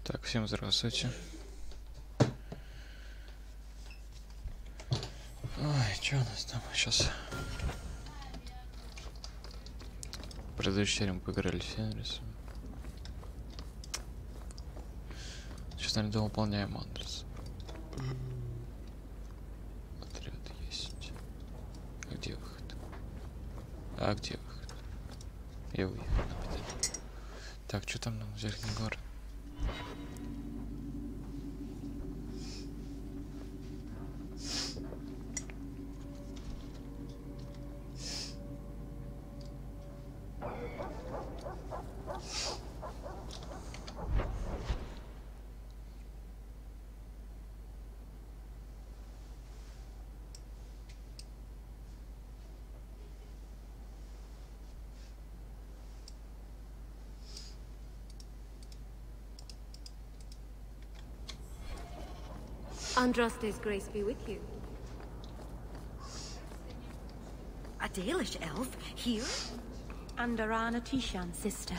Так, всем здравствуйте. Ой, что у нас там сейчас? В предыдущей серии мы поиграли с Андерсом. Сейчас, наверное, выполняем Андерс. Отряд есть. А где выход? А где выход? Я уехал. Так, что там нам в Верхний город? Andraste's grace be with you. A Dalish elf here? Andarana Tishan's sister.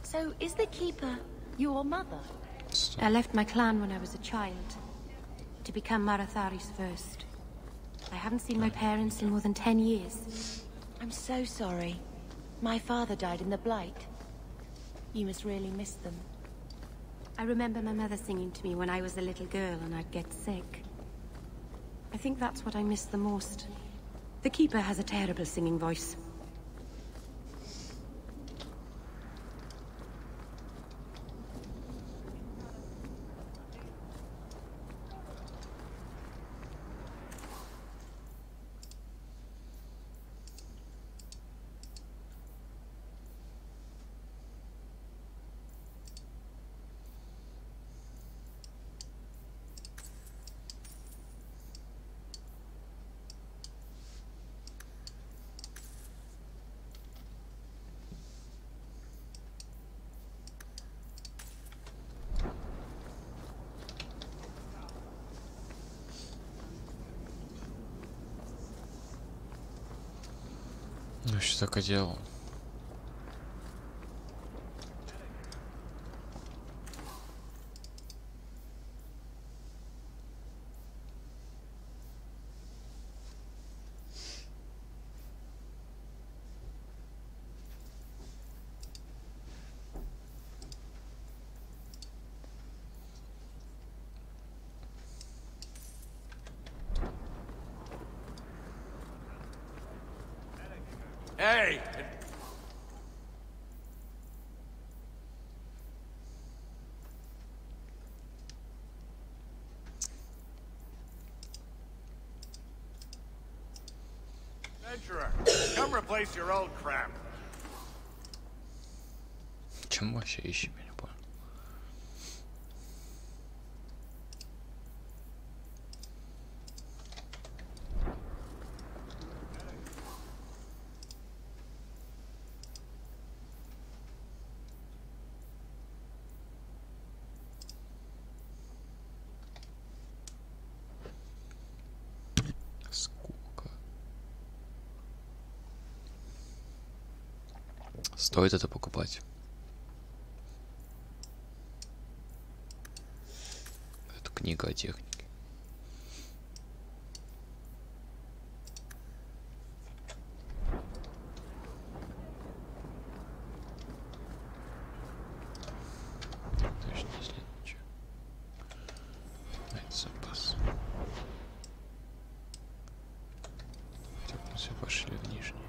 So is the Keeper your mother? I left my clan when I was a child, to become Marathari's first. I haven't seen my parents in more than 10 years. I'm so sorry. My father died in the Blight. You must really miss them. I remember my mother singing to me when I was a little girl and I'd get sick. I think that's what I miss the most. The Keeper has a terrible singing voice. Ну, что только делал. Hey! Adventurer, come replace your old crap. Чем мы вообще ищем, я не понял. Сколько? Стоит это покупать? Это книга о технике. Точно, если ничего. Это запас. Так, мы все пошли в нижний.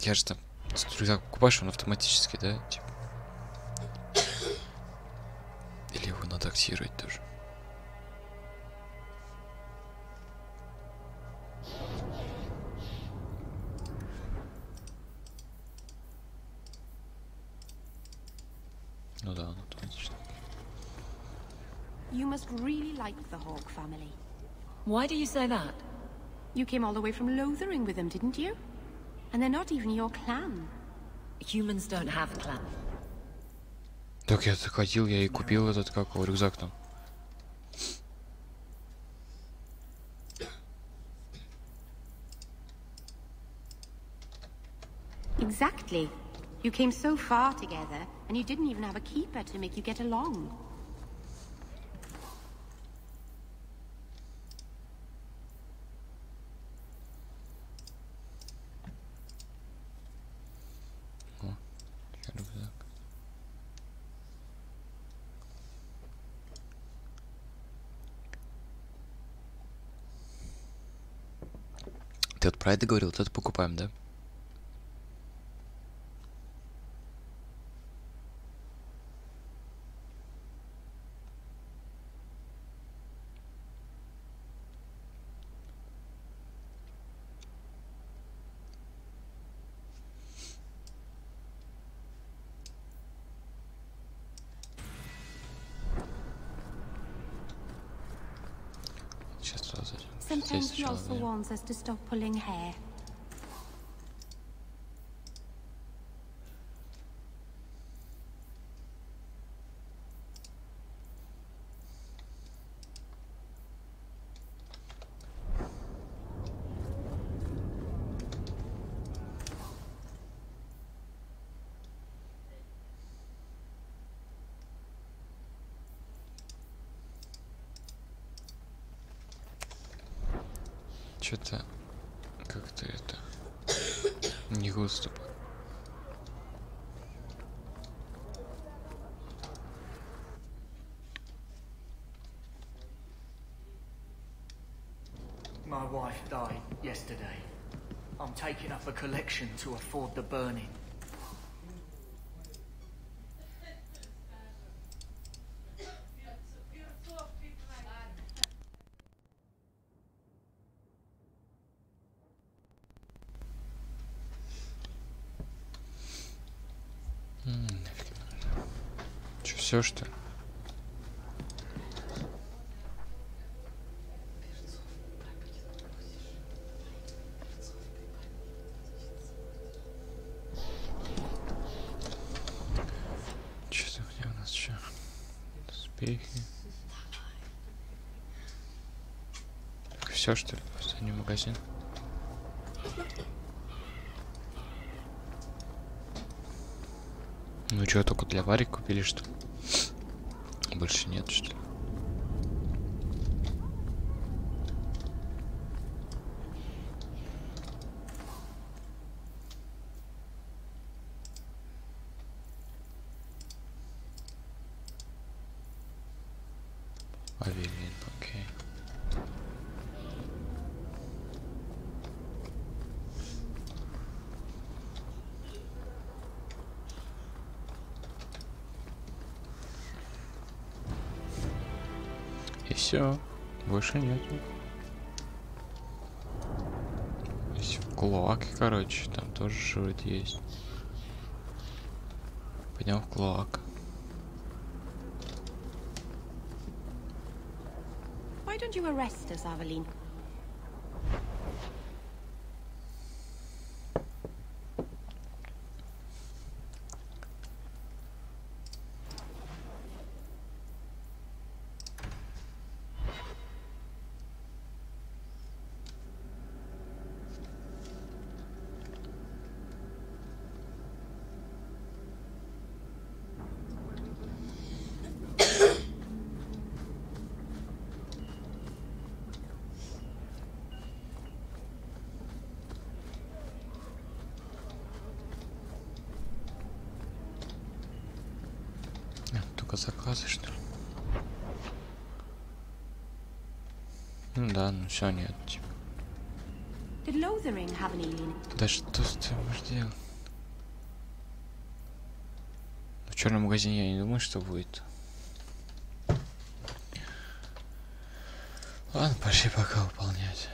Я же там рюкзак покупаешь, он автоматически, да? Типа. Или его надо активировать тоже? Ну да, он автоматически. You must really like the Hawk family. Why do you say that? You came all the way from Lothering with them, didn't you? And they're not even your clan. Humans don't have a clan. Так я заходил, я и купил этот, как его, рюкзак там. Exactly. You came so far together, and you didn't even have a keeper to make you get along. Ты вот про это говорил, вот это покупаем, да? Сейчас сразу. Sometimes he also warns us to stop pulling hair. Что-то как-то это не выступ. My wife died yesterday. I'm taking up a collection to afford the burning. Че, все что ли? Что-то где у нас что? Успехи. Все что ли? Последний магазин. Ну что, только для Вари купили, что ли? Больше нет, что ли? Авелин, окей. И все, больше нету. Есть в Клоаке, короче, там тоже вроде есть. Пойдем в Клоак. Why don't you arrest us, Aveline? Только заказы, что ли? Ну да, ну все нет, типа. Did Lothering have an alien? Да что ты будешь делать? В черном магазине я не думаю, что будет. Ладно, пошли пока выполнять.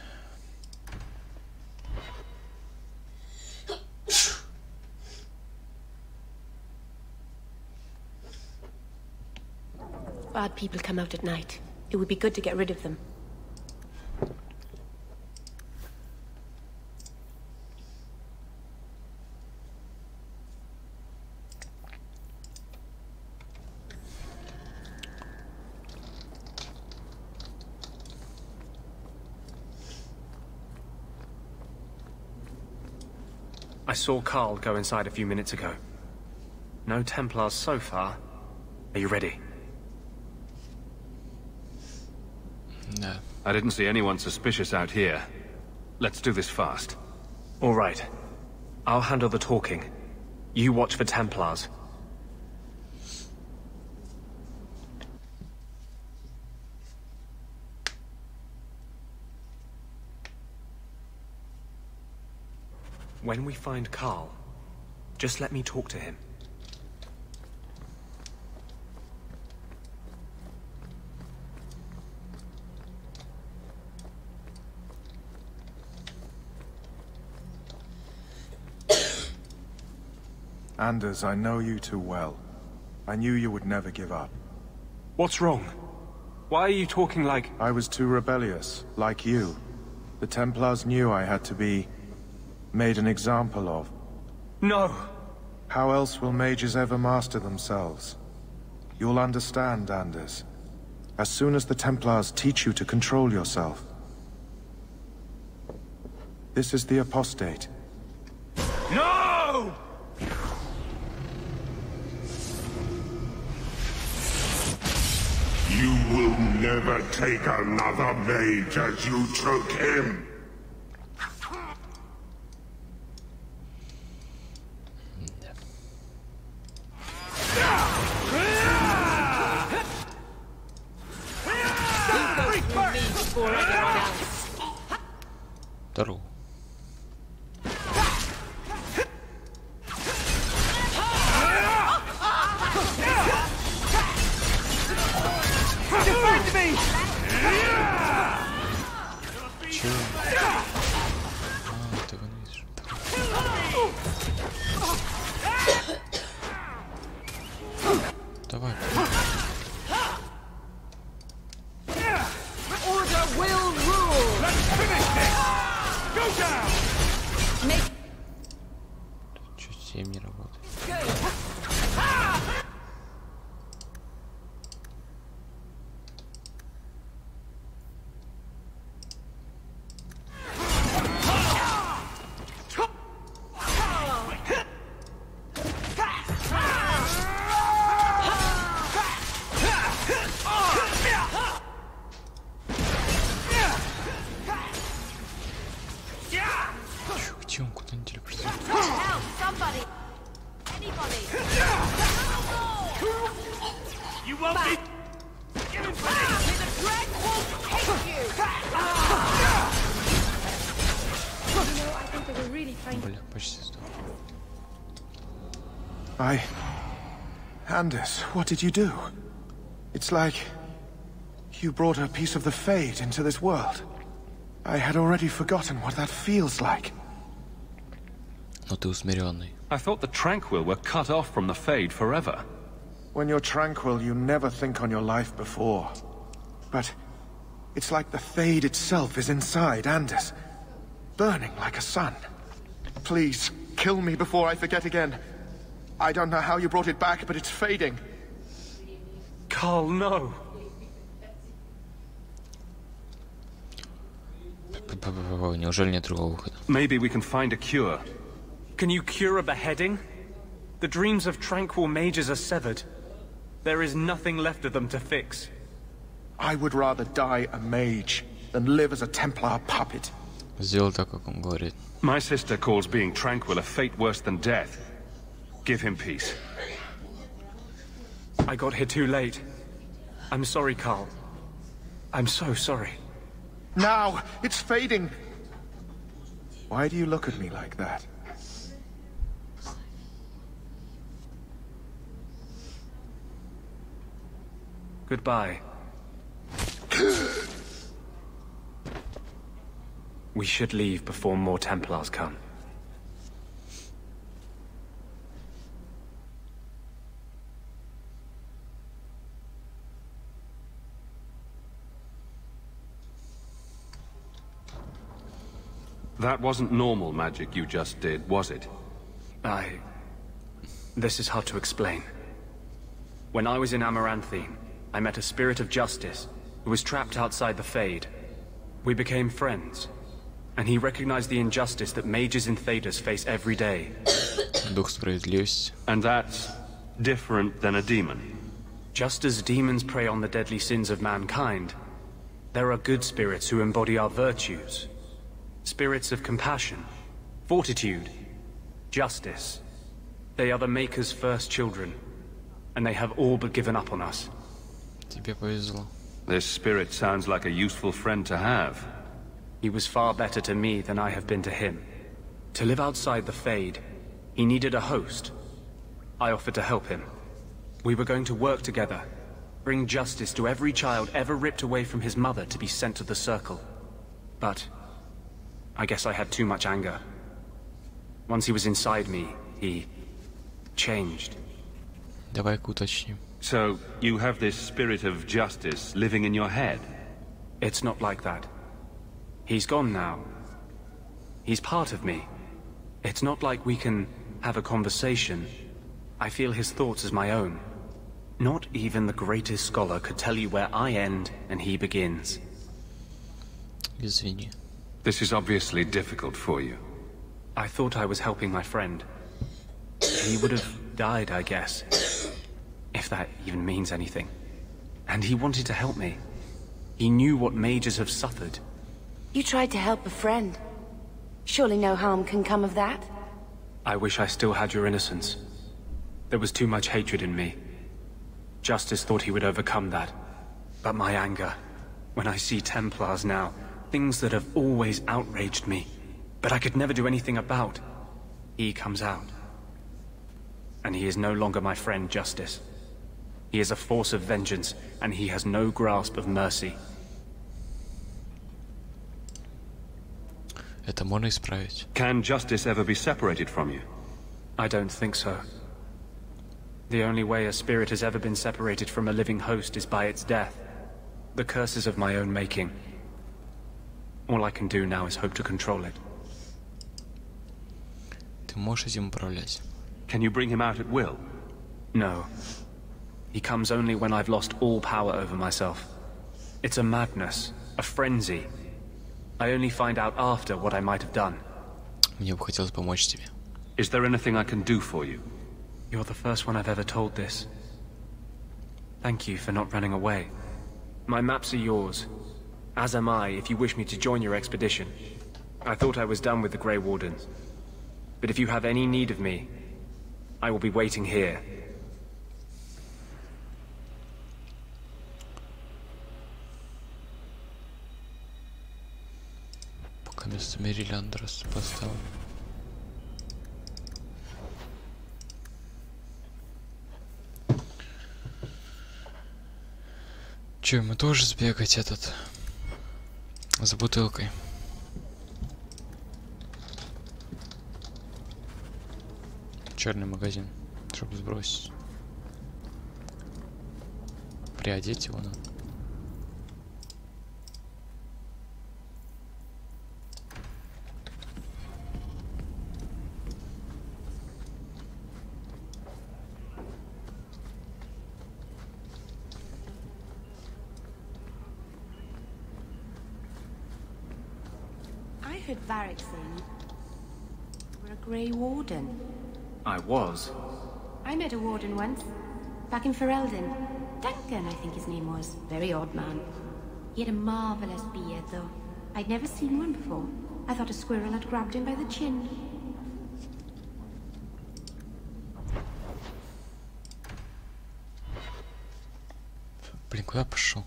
Bad people come out at night. It would be good to get rid of them. I saw Carl go inside a few minutes ago. No Templars so far. Are you ready? No. I didn't see anyone suspicious out here. Let's do this fast. All right. I'll handle the talking. You watch for Templars. When we find Carl, just let me talk to him. Anders, I know you too well. I knew you would never give up. What's wrong? Why are you talking like... I was too rebellious, like you. The Templars knew I had to be... made an example of. No! How else will mages ever master themselves? You'll understand, Anders. As soon as the Templars teach you to control yourself. This is the apostate. No! You will never take another mage as you took him. Здорово. Чё? А, ты вон видишь. Давай. Order will rule. Let's finish this! Go down! Чуть 7 не работает. Где он? Куда он телепортирует? Help somebody. Anybody. You won't be... Give him for this! May the dread wolf take you. I think they were really trying to... Бля, почти сдох. Anders, what did you do? It's like... you brought a piece of the Fade into this world. I had already forgotten what that feels like. Но ты усмиренный. I thought the Tranquil were cut off from the Fade forever. When you're tranquil, you never think on your life before. But... it's like the Fade itself is inside Anders. Burning like a sun. Please, kill me before I forget again. I don't know how you brought it back, but it's fading. Carl, no! Неужели нет другого выхода? Maybe we can find a cure. Can you cure a beheading? The dreams of tranquil mages are severed. There is nothing left of them to fix. I would rather die a mage than live as a Templar puppet. Сделал так, как он говорит. My sister calls being tranquil a fate worse than death. Give him peace. I got here too late. I'm sorry, Carl. I'm so sorry. Now! It's fading! Why do you look at me like that? Goodbye. We should leave before more Templars come. That wasn't normal magic you just did, was it? This is hard to explain. When I was in Amaranthine, I met a spirit of justice who was trapped outside the Fade. We became friends, and he recognized the injustice that mages in Thedas face every day. Дух справедливости. And that's Different than a demon. Just as demons prey on the deadly sins of mankind, there are good spirits who embody our virtues. Spirits of compassion, fortitude, justice. They are the Maker's first children, and they have all but given up on us. Тебе повезло. This spirit sounds like a useful friend to have. He was far better to me than I have been to him. To live outside the Fade, he needed a host. I offered to help him. We were going to work together, bring justice to every child ever ripped away from his mother to be sent to the Circle. But I guess I had too much anger. Once he was inside me, he changed. Давай-ка уточним. So, you have this spirit of justice living in your head? It's not like that. He's gone now. He's part of me. It's not like we can have a conversation. I feel his thoughts as my own. Not even the greatest scholar could tell you where I end and he begins. Извини. This is obviously difficult for you. I thought I was helping my friend. He would have died, I guess. If that even means anything. And he wanted to help me. He knew what mages have suffered. You tried to help a friend. Surely no harm can come of that? I wish I still had your innocence. There was too much hatred in me. Justice thought he would overcome that. But my anger, when I see Templars now, things that have always outraged me, but I could never do anything about, he comes out. And he is no longer my friend, Justice. He is a force of vengeance, and he has no grasp of mercy. Это можно исправить. Can justice ever be separated from you? I don't think so. The only way a spirit has ever been separated from a living host is by its death. The curse is of my own making. All I can do now is hope to control it. Ты можешь этим управлять? Can you bring him out at will? No. He comes only when I've lost all power over myself. It's a madness, a frenzy. I only find out after what I might have done. Мне бы хотелось помочь тебе. Is there anything I can do for you? You're the first one I've ever told this. Thank you for not running away. My maps are yours. As am I, if you wish me to join your expedition. I thought I was done with the Grey Wardens. But if you have any need of me, I will be waiting here. Пока место мерили Андерс поставил. Че, ему тоже сбегать этот за бутылкой? Черный магазин, чтобы сбросить. Приодеть его надо. I heard Varric saying you were a Grey Warden. I was. I met a warden once, back in Ferelden. Duncan, I think his name was. Very odd man. He had a marvelous beard, though. I'd never seen one before. I thought a squirrel had grabbed him by the chin. Блин, куда пошел?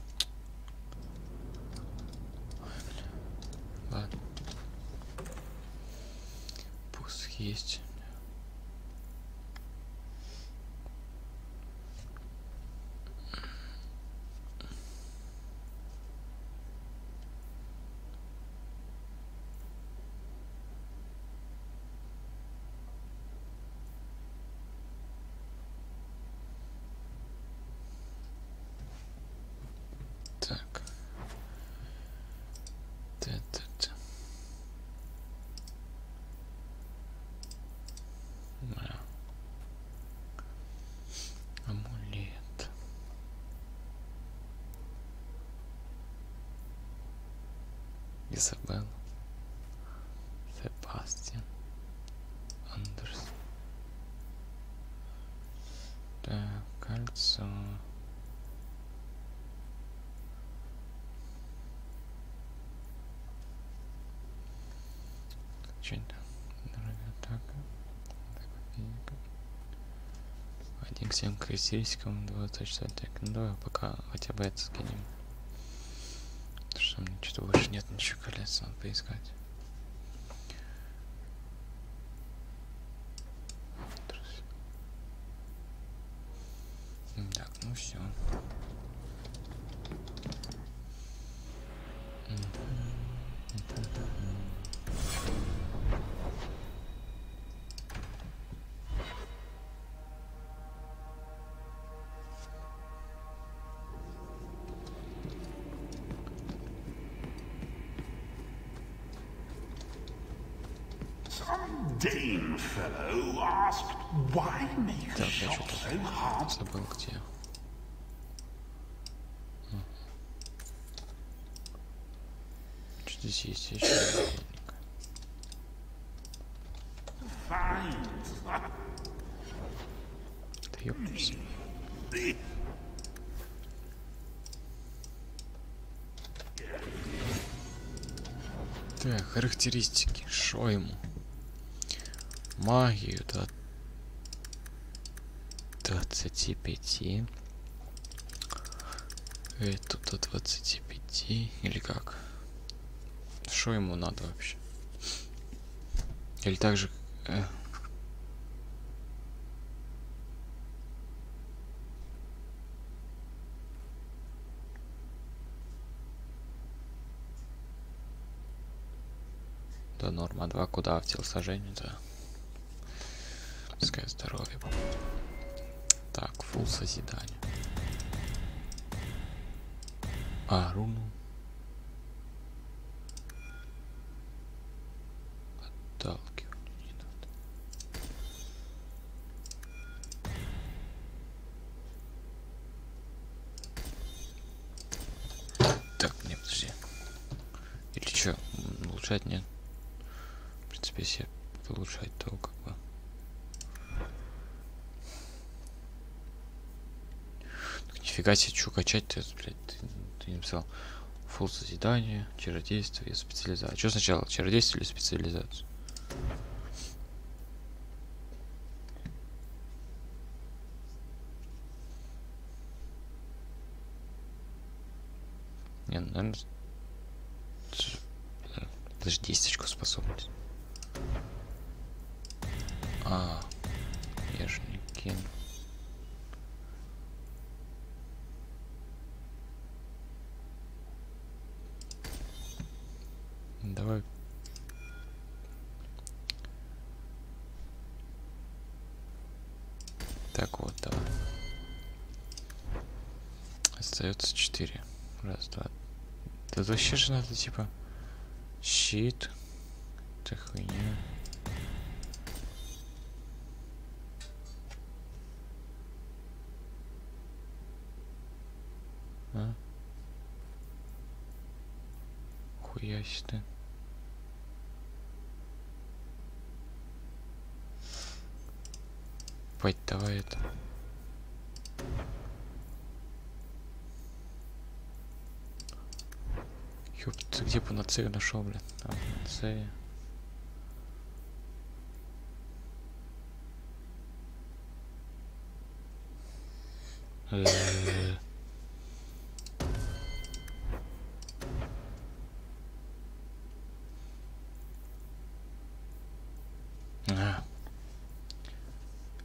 Ладно. Пуск есть. Так. Та-та-та. Да. Амулет. Изабелла. Себастьян. Андерс. функцию. Что-то. Так. 1 к 7 характеристикам, 24. Так, ну давай пока хотя бы это скинем. Потому что мне что-то больше нет ничего колец, надо поискать. Так, ну все. Some Dane fellow asked why make a Так, я shop so hard. что-то забыл где. Что здесь есть еще? Fine. Да ёпрст. Так, характеристики. Шо ему? Магию до 25. Эту до 25. Или как? Шо ему надо вообще? Или так же... Да, норма 2 куда в телосложение, да. Пускай здоровье. Так, фул созидание. А, руну. Отталкивание не надо. Так, не, подожди. Или что, улучшать нет? В принципе, если улучшать, то как бы... Так, нифига себе, что качать-то, блядь, ты не написал. Фулл созидание, чародейство и специализация. Что сначала, чародейство или специализацию? Не, наверное... Даже 10 способность. А, я же не кину. Давай. Так вот, давай. Остается 4. Раз, два. Да вообще же надо типа щит. Это хуйня. А? Хуясь ты. Пойдь, давай это. Ёп, ты где панацею нашел, блин? А, панацея.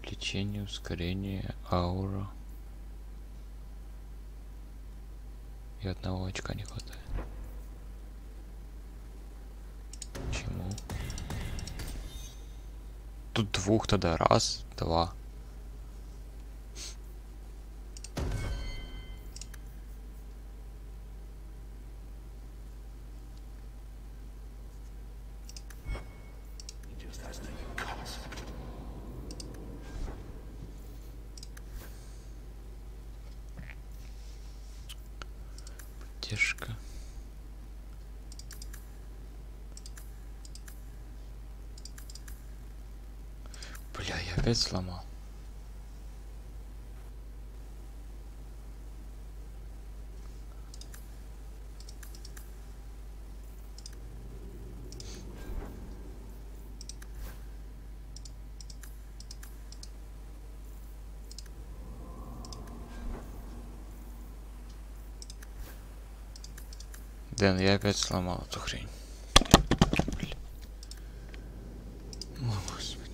Лечение, ускорение, аура. И одного очка не хватает. Чему? Тут двух тогда. Раз, два. Поддержка. Бля, я опять сломал. Дэн, я опять сломал эту хрень. О, Господи.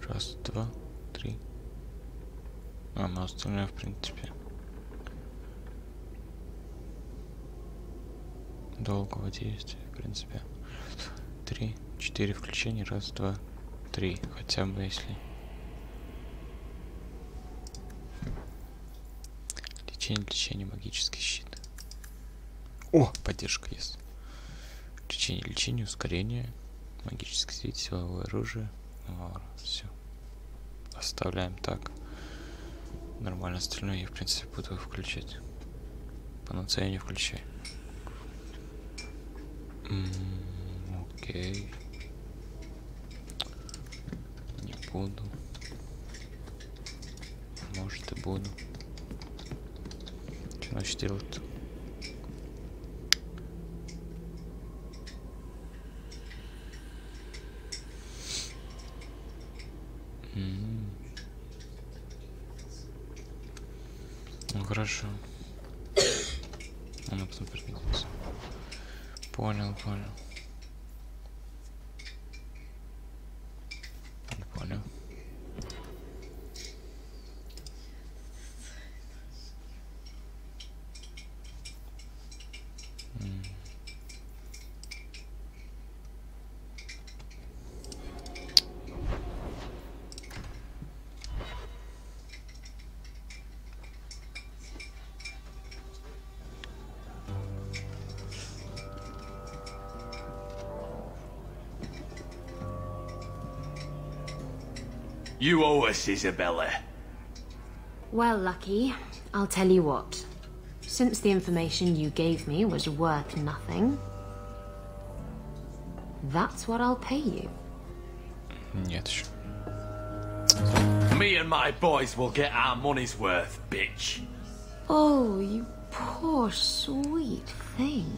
Раз, два, три. А, мы остальное, в принципе, долгого действия, в принципе. 3, 4 включения, раз, два, три. Хотя бы если... Лечение, магический щит. О, поддержка есть. Лечение, ускорение, магический щит, силовое оружие. Все. Оставляем так. Нормально, остальное я, в принципе, буду включать. Панацею не включай. Окей. Не буду. Может, и буду. Что значит делать? Ну хорошо. Она потом пригодится. Понял. Понял. You owe us, Isabella. Well, Lucky, I'll tell you what. Since the information you gave me was worth nothing, that's what I'll pay you. Нет еще. Me and my boys will get our money's worth, bitch. Oh, you poor sweet thing.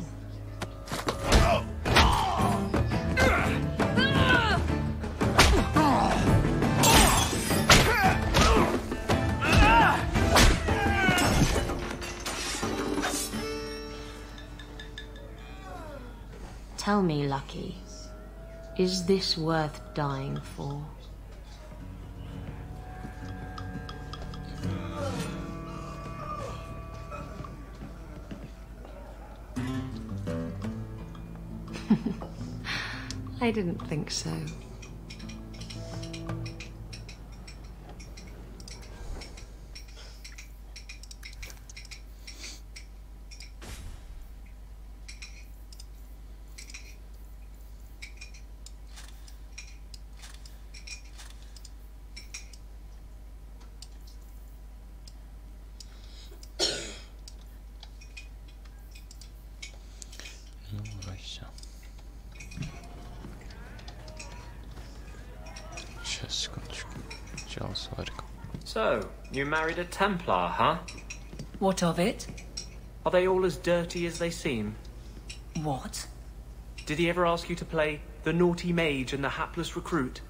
Tell me, Lucky, is this worth dying for? I didn't think so. So, you married a Templar, huh? What of it? Are they all as dirty as they seem? What? Did he ever ask you to play the naughty mage and the hapless recruit?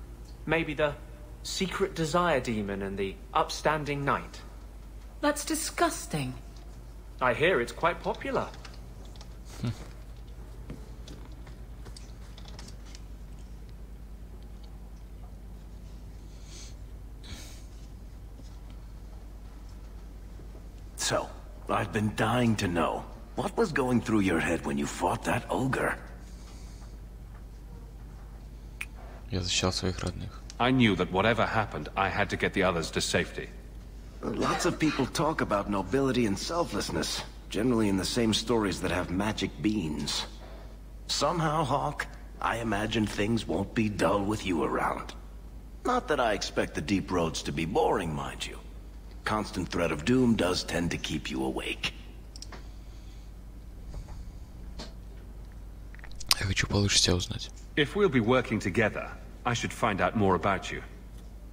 Maybe the secret desire demon and the upstanding knight? That's disgusting. I hear it's quite popular. So, I've been dying to know. What was going through your head when you fought that ogre? Я защищал своих родных. I knew that whatever happened, I had to get the others to safety. Lots of people talk about nobility and selflessness, generally in the same stories that have magic beans. Somehow, Hawk, I imagine things won't be dull with you around. Not that I expect the deep roads to be boring, mind you. Constant threat of doom does tend to keep you awake. Я хочу получше тебя узнать. If we'll be working together, I should find out more about you.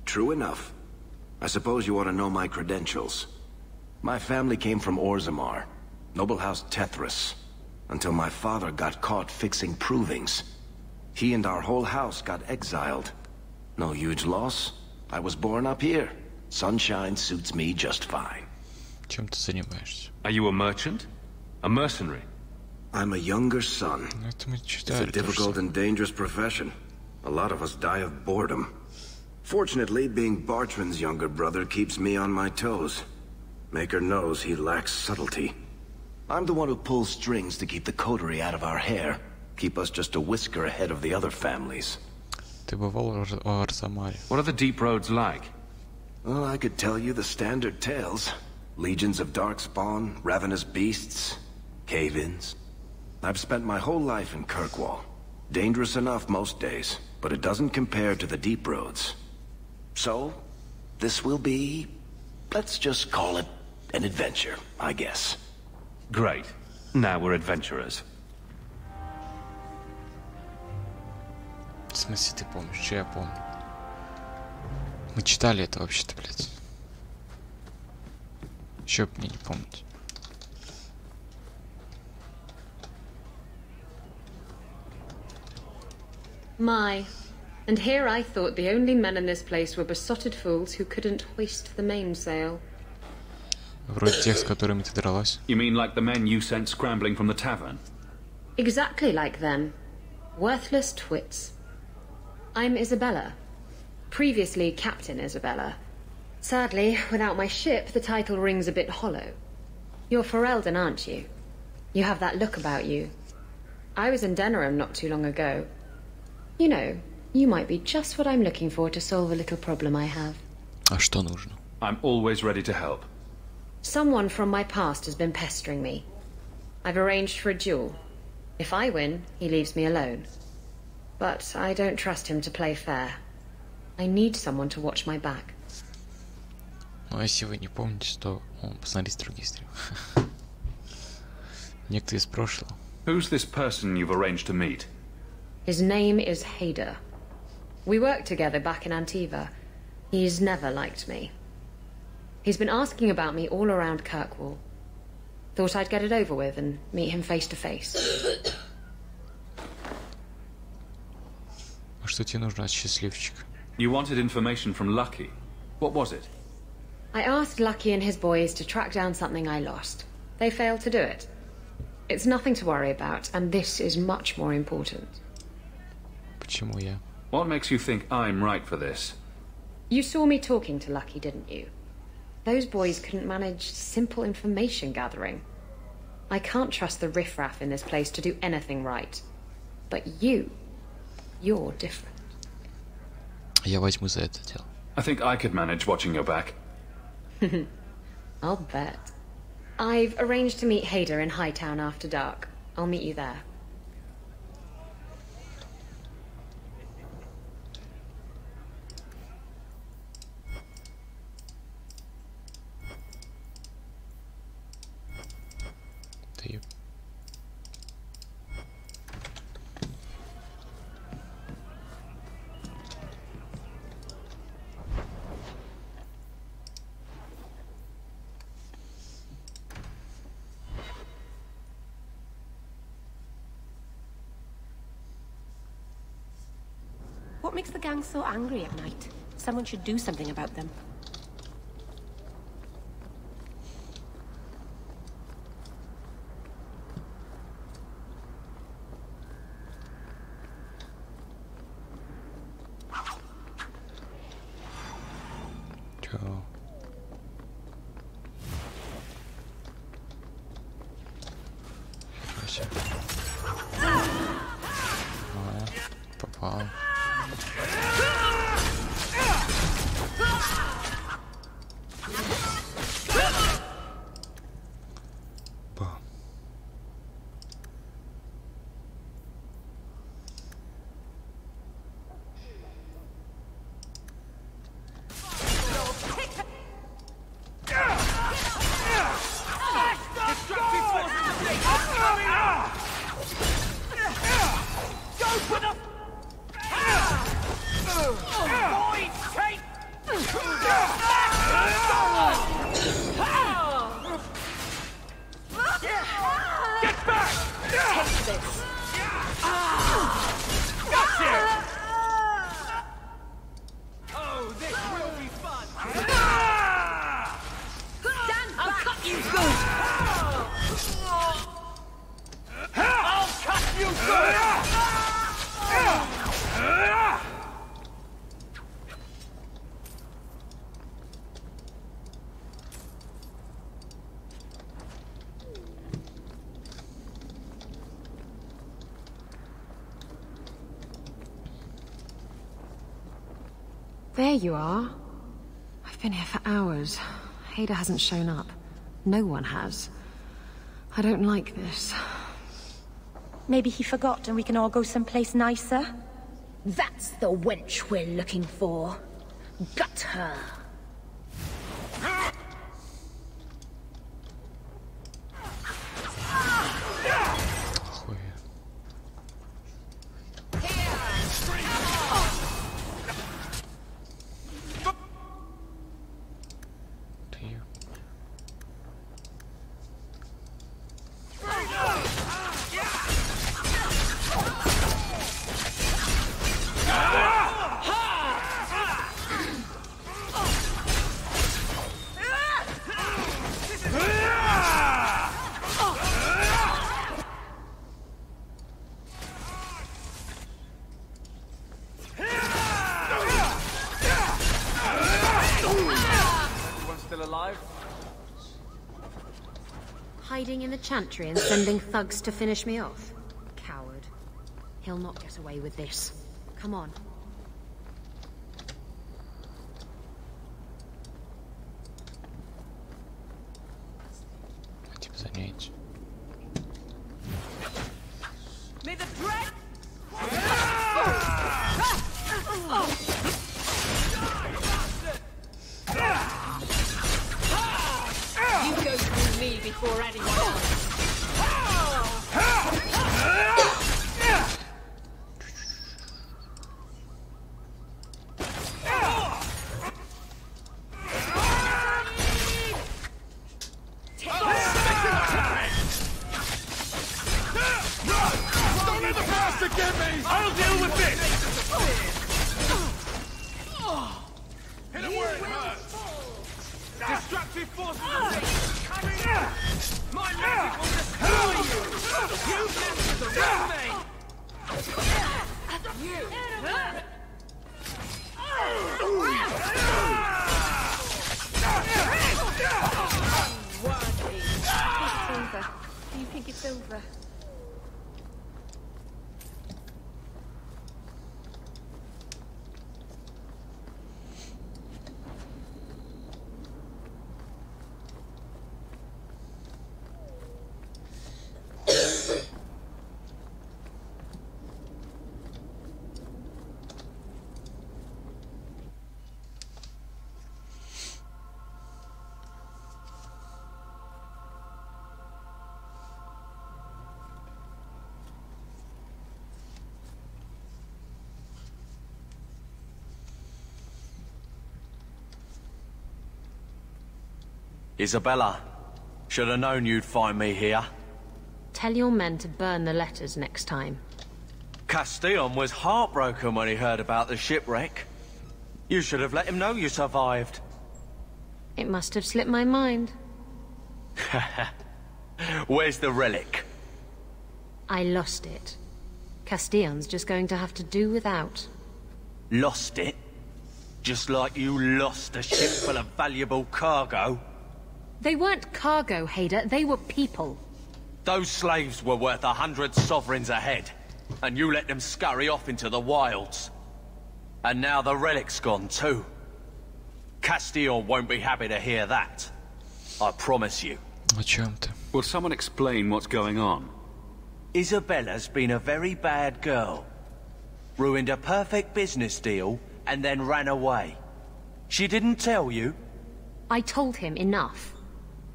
True enough. I suppose you ought to know my credentials. My family came from Orzammar, noble house Tethras, until my father got caught fixing provings. He and our whole house got exiled. No huge loss. I was born up here, Sunshine suits me just fine. Чем ты занимаешься? Are you a merchant? A mercenary? I'm a younger son. Это мы It's a читали. difficult and dangerous profession. A lot of us die of boredom. Fortunately, being Bartran's younger brother keeps me on my toes. Maker knows he lacks subtlety. I'm the one who pulls strings to keep the coterie out of our hair. Keep us just a whisker ahead of the other families. Ты бывал в Арзамаре? What are the deep roads like? Well, I could tell you the standard tales. Legions of darkspawn, ravenous beasts, cave-ins. I've spent my whole life in Kirkwall. Dangerous enough most days, but it doesn't compare to the deep roads. So, this will be... let's just call it an adventure, I guess. Great. Now we're adventurers. В смысле ты помнишь? Что я помню? Мы читали это вообще-то, блядь. Еще б мне не помнить. My. And here I thought the only men in this place were besotted fools who couldn't hoist the mainsail. Вроде тех, с которыми ты дралась. You mean like the men you sent scrambling from the tavern? Exactly like them. Worthless twits. I'm Isabella. Previously Captain Isabella. Sadly, without my ship, the title rings a bit hollow. You're Ferelden, aren't you? You have that look about you. I was in Denerim not too long ago. You know, you might be just what I'm looking for to solve a little problem I have. А что нужно? I'm always ready to help. Someone from my past has been pestering me. I've arranged for a duel. If I win, he leaves me alone. But I don't trust him to play fair. I need someone to watch my back. Ну, если вы не помните, то посмотрите другие стримы. Некто из прошлого. Who's this person you've arranged to meet? His name is Hader. We worked together back in Antiva. He's never liked me. He's been asking about me all around Kirkwall. Thought I'd get it over with and meet him face to face. А что тебе нужно от счастливчика? You wanted information from Lucky. What was it? I asked Lucky and his boys to track down something I lost. They failed to do it. It's nothing to worry about, and this is much more important. Почему я? What makes you think I'm right for this? You saw me talking to Lucky, didn't you? Those boys couldn't manage simple information gathering. I can't trust the riffraff in this place to do anything right. But you're different. Я возьму за это дело. I think I could manage watching your back. I'll bet. I've arranged to meet Hader in Hightown after dark. I'll meet you there. Ты... What makes the gang so angry at night? Someone should do something about them. Чё? Попал. There you are. I've been here for hours. Hader hasn't shown up. No one has. I don't like this. Maybe he forgot and we can all go someplace nicer? That's the wench we're looking for. Gut her. Hiding in the chantry and sending thugs to finish me off? Coward. He'll not get away with this. Come on. Типа занять. May the dread... You go through me before anyone else. Don't let the bastard get me! I'll deal with this! Hit him where it hurts! Destructive forces coming in! My magic will destroy you! You messed with the wrong thing! Do you think it's over? Isabella, should have known you'd find me here. Tell your men to burn the letters next time. Castillon was heartbroken when he heard about the shipwreck. You should have let him know you survived. It must have slipped my mind. Where's the relic? I lost it. Castillon's just going to have to do without. Lost it? Just like you lost a ship full of valuable cargo? They weren't cargo, Hader. They were people. Those slaves were worth 100 sovereigns a head, and you let them scurry off into the wilds. And now the relic's gone too. Castillon won't be happy to hear that. I promise you. О чем ты? Will someone explain what's going on? Isabella's been a very bad girl. Ruined a perfect business deal, and then ran away. She didn't tell you? I told him enough.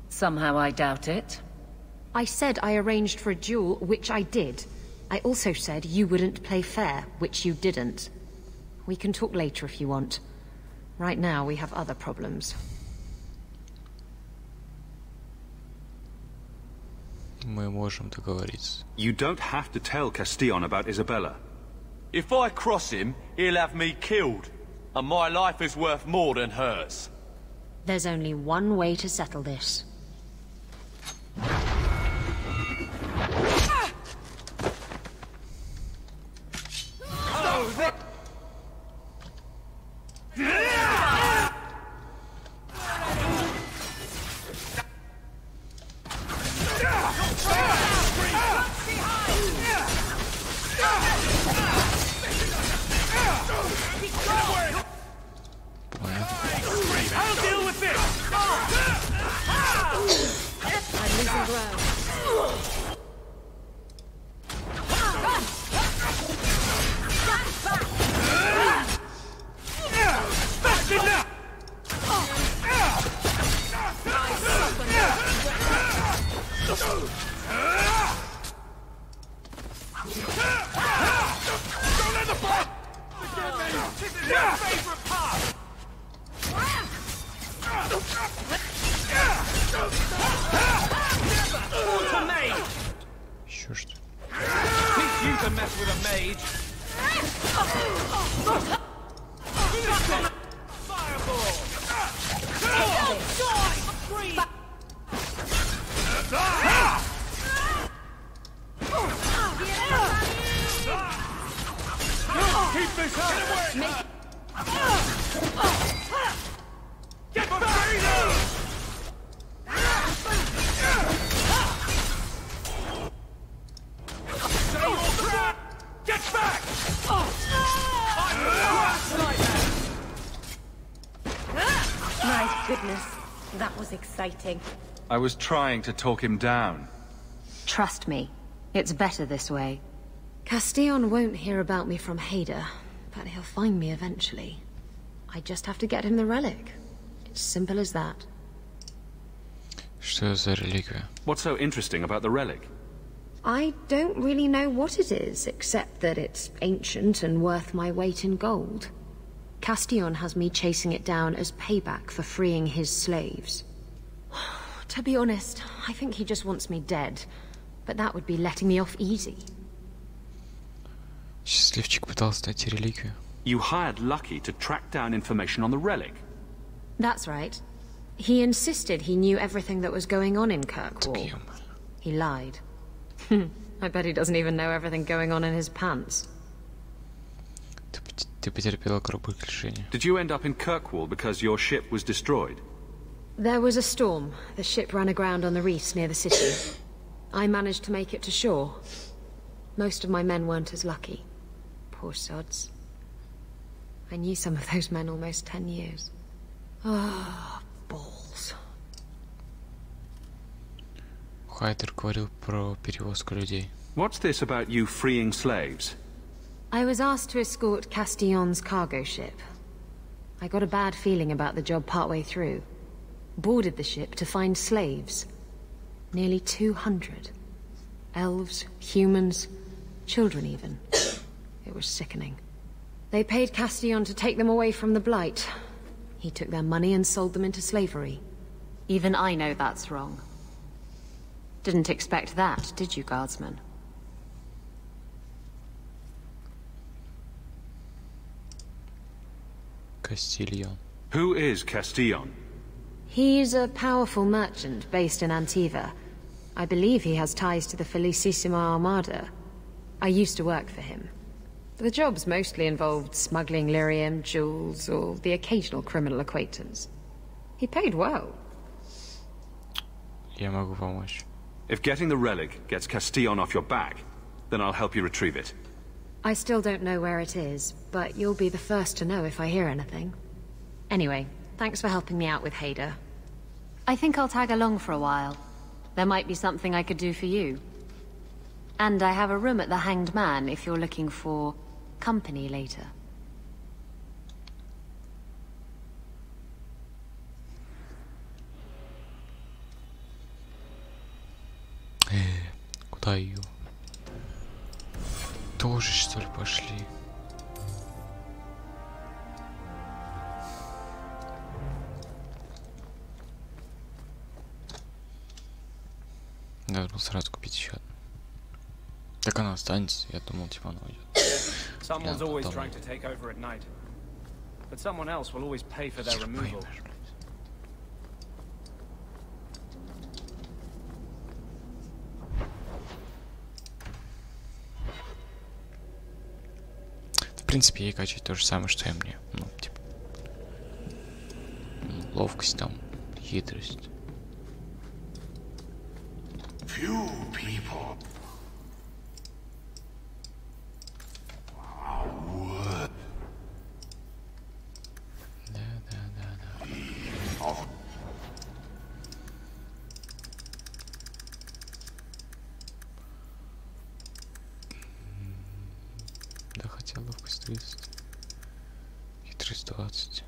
Somehow I doubt it. I said I arranged for a duel, which I did. I also said you wouldn't play fair, which you didn't. We can talk later if you want. Right now, we have other problems. Мы можем договориться. You don't have to tell Castillon about Isabella. If I cross him, he'll have me killed. And my life is worth more than hers. There's only one way to settle this. Don't let the ball! Forgive me! This is my favorite part! To me! Еще что? Teach you to mess with a mage! Fireball! Keep this up! Get back! Get back! My goodness, that was exciting. I was trying to talk him down. Trust me, it's better this way. Castillon won't hear about me from Hader, but he'll find me eventually. I just have to get him the relic. It's simple as that. Что за реликвия? What's so interesting about the relic? I don't really know what it is, except that it's ancient and worth my weight in gold. Castillon has me chasing it down as payback for freeing his slaves. To be honest, I think he just wants me dead, but that would be letting me off easy. Счастливчик пытался найти реликвию. You hired Lucky to track down information on the relic? That's right. He insisted he knew everything that was going on in Kirkwall. He lied. I bet he doesn't even know everything going on in his pants. Ты потерпела кораблекрушение. Did you end up in Kirkwall because your ship was destroyed? There was a storm. The ship ran aground on the reefs near the city. I managed to make it to shore. Most of my men weren't as lucky. Poor sods. I knew some of those men almost 10 years. Ah, balls. Хайдер говорил про перевозку людей. What's this about you freeing slaves? I was asked to escort Castillon's cargo ship. I got a bad feeling about the job partway through. Boarded the ship to find slaves. Nearly 200. Elves, humans, children even. It was sickening. They paid Castillon to take them away from the Blight. He took their money and sold them into slavery. Even I know that's wrong. Didn't expect that, did you, Guardsman? Castillon. Who is Castillon? He's a powerful merchant based in Antiva. I believe he has ties to the Felicissima Armada. I used to work for him. The jobs mostly involved smuggling lyrium, jewels, or the occasional criminal acquaintance. He paid well. Я могу помочь. If getting the relic gets Castillon off your back, then I'll help you retrieve it. I still don't know where it is, but you'll be the first to know if I hear anything. Anyway, thanks for helping me out with Hader. I think I'll tag along for a while. There might be something I could do for you. And I have a room at the Hanged Man if you're looking for company later. Куда ее? Тоже, что ли, пошли? Надо было сразу купить еще одну. Так она останется, я думал, типа она уйдет. Someone's always trying to take over at night. But someone else will always pay for their removal. В принципе, ей качать то же самое, что и мне. Ну, типа. Ловкость там, хитрость. Few people would. Да. Да, хотя ловкость 30. Хитрость 20.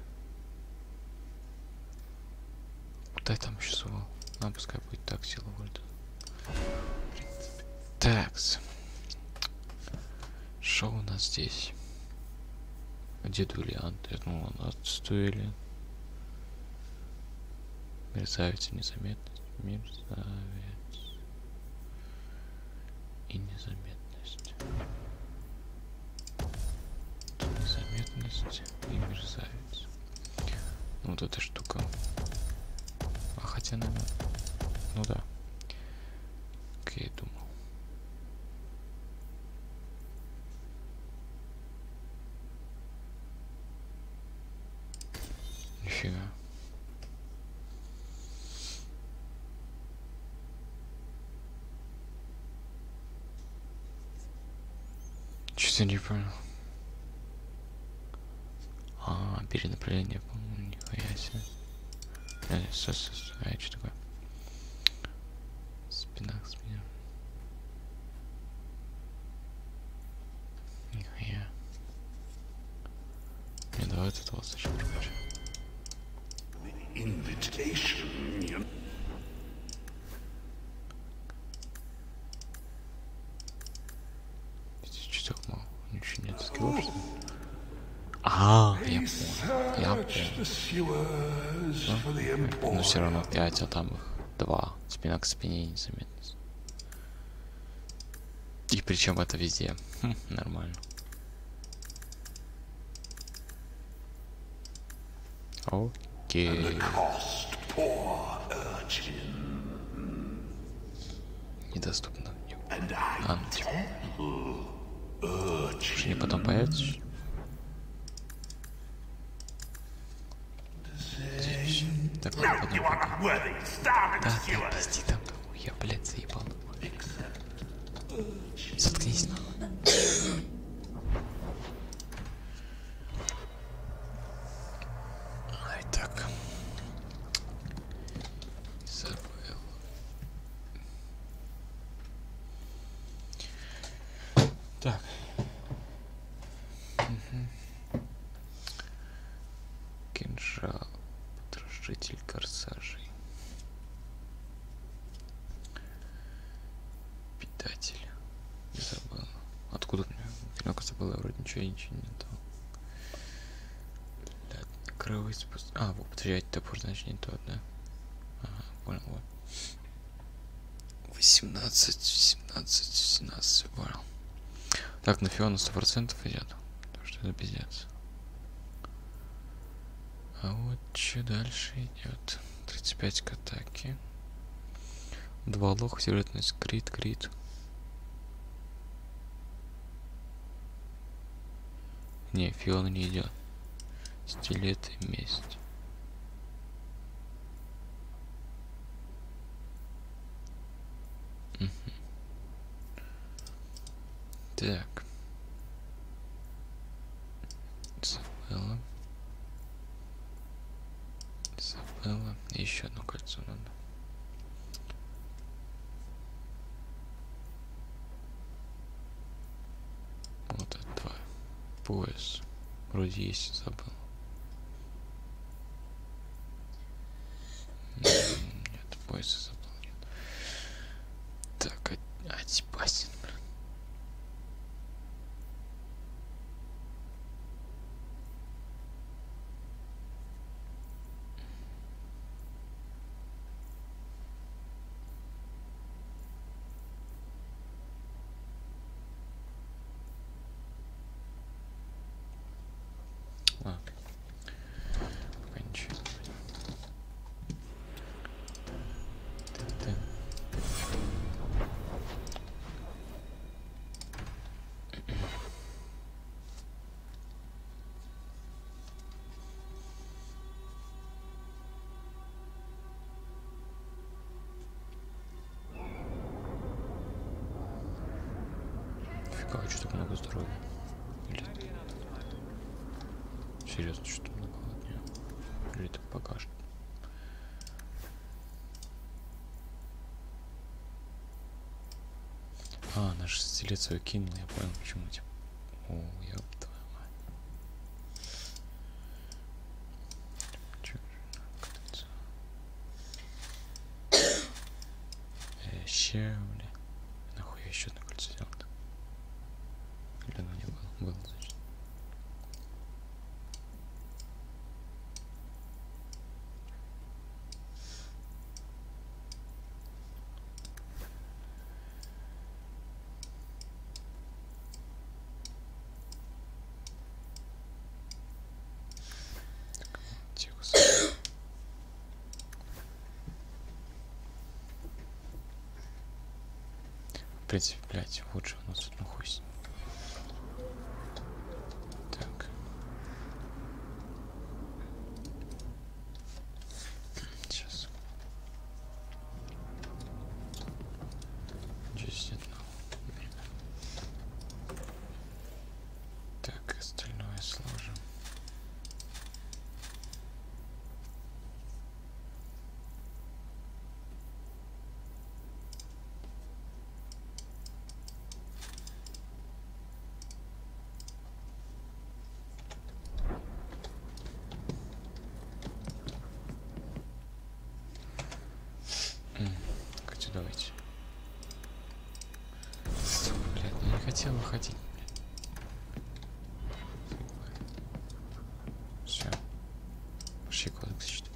Куда я там еще звал? А, пускай будет так, сила вольта. Такс. Что у нас здесь? Где дуэлянт? Ну, у нас дуэли. Мерзавец и незаметность. Мерзавец и незаметность. Незаметность и мерзавец. Ну, вот эта штука. А хотя, наверное... Ну да. Как я и думал. Нифига. Что-то не понял. Перенаправление, по-моему, нихуя себе. Что такое? Спина. Нихуя. Не, давай тут вот зачем прочее. Здесь что-то мало. Ничего нет, скиллов, что ли? Я понял. Но все равно 5, а там их 2. Спина к спине и незаметность. И причем это везде. Нормально. Окей. Недоступно. Что не потом появится? Так, потом да, пизди там. Я, блядь, заебал. Заткнись, нахуй. Ай, так. Изабелла. Так. Кинжал. Потрошитель корсажей. Питатель. Изабелла. Откуда мне? Клинок Изабеллы вроде ничего не то. Кровый спуск. Вот, потерять топор, значит не тот, да? Ага, понял, вот. 18, 17, понял. Так, на Фиона 100% идет. Потому что это пиздец. А вот что дальше идет? 35 к атаке. 2 лоха, вероятность крит. Не, Фиона не идет. Стилет и месть. Так. Изабелла. И еще одно кольцо надо. Вот это 2. Пояс. Вроде есть, забыл. Нет, пояса забыл. Нет. Так, Атипасин, блин. Пока ничего. Фига, что так много здоровья. Или... Серьезно, что много от нее. Или это пока что. Она же стилет свой кинула, я понял, почему типа. О, ёб твою мать. Чё же накатится? Че, бля? Нахуй я еще одно кольцо сделал-то? Или оно не было? Было, значит. В принципе, блядь, лучше у нас тут нахуй с ним. Так. Сейчас. Здесь нет. Так, остальное сложим. Давайте. Блядь, я не хотел выходить. Все. Пошли кодекс читать.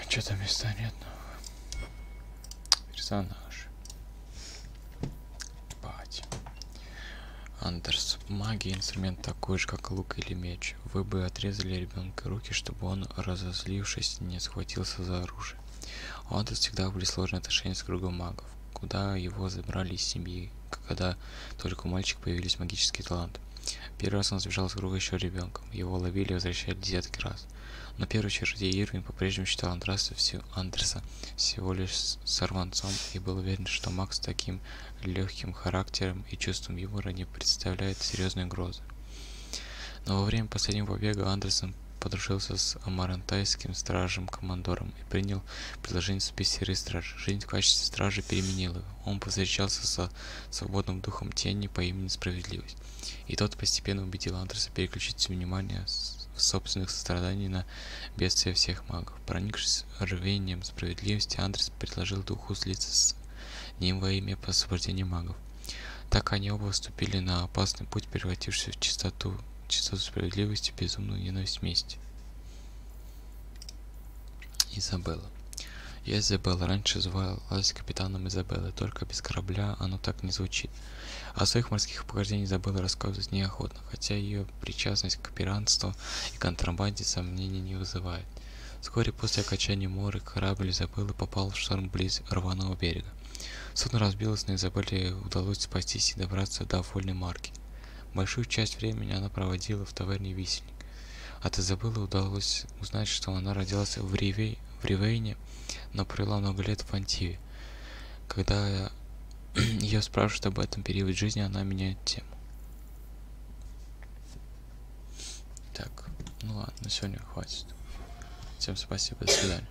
Что-то места нет, но... Персонаж. Бать. Андерс. Магия инструмент такой же, как лук или меч. Вы бы отрезали ребенка руки, чтобы он, разозлившись, не схватился за оружие. У Андерса всегда были сложные отношения с кругом магов, куда его забрали из семьи, когда только у мальчика появились магические таланты. Первый раз он сбежал с круга еще ребенком. Его ловили и возвращали десятки раз. Но первый чародей Ирвин по-прежнему считал Андерса всего лишь сорванцом и был уверен, что маг с таким легким характером и чувством юмора не представляет серьезной угрозы. Но во время последнего побега Андерсон подружился с амарантайским стражем-командором и принял предложение вступить в серые стражи. Жизнь в качестве стражи переменила его. Он повстречался со свободным духом тени по имени Справедливость. И тот постепенно убедил Андерса переключить все внимание собственных состраданий на бедствия всех магов. Проникшись рвением справедливости, Андерс предложил духу слиться с ним во имя освобождения магов. Так они оба вступили на опасный путь, превратившись в чистоту справедливости, безумную ненависть мести. Изабелла. Я Изабелла. Раньше звалась капитаном Изабеллы, только без корабля оно так не звучит. О своих морских похождениях Изабелла рассказывать неохотно, хотя ее причастность к пиратству и контрабанде сомнений не вызывает. Вскоре после окончания моря корабль Изабеллы попал в шторм близ рваного берега. Судно разбилось, но Изабелле удалось спастись и добраться до вольной марки. Большую часть времени она проводила в таверне «Висельник». От Изабеллы удалось узнать, что она родилась в Ривейне, но провела много лет в Антиве. Когда ее спрашивают об этом периоде жизни, она меняет тему. Так, ну ладно, на сегодня хватит. Всем спасибо, до свидания.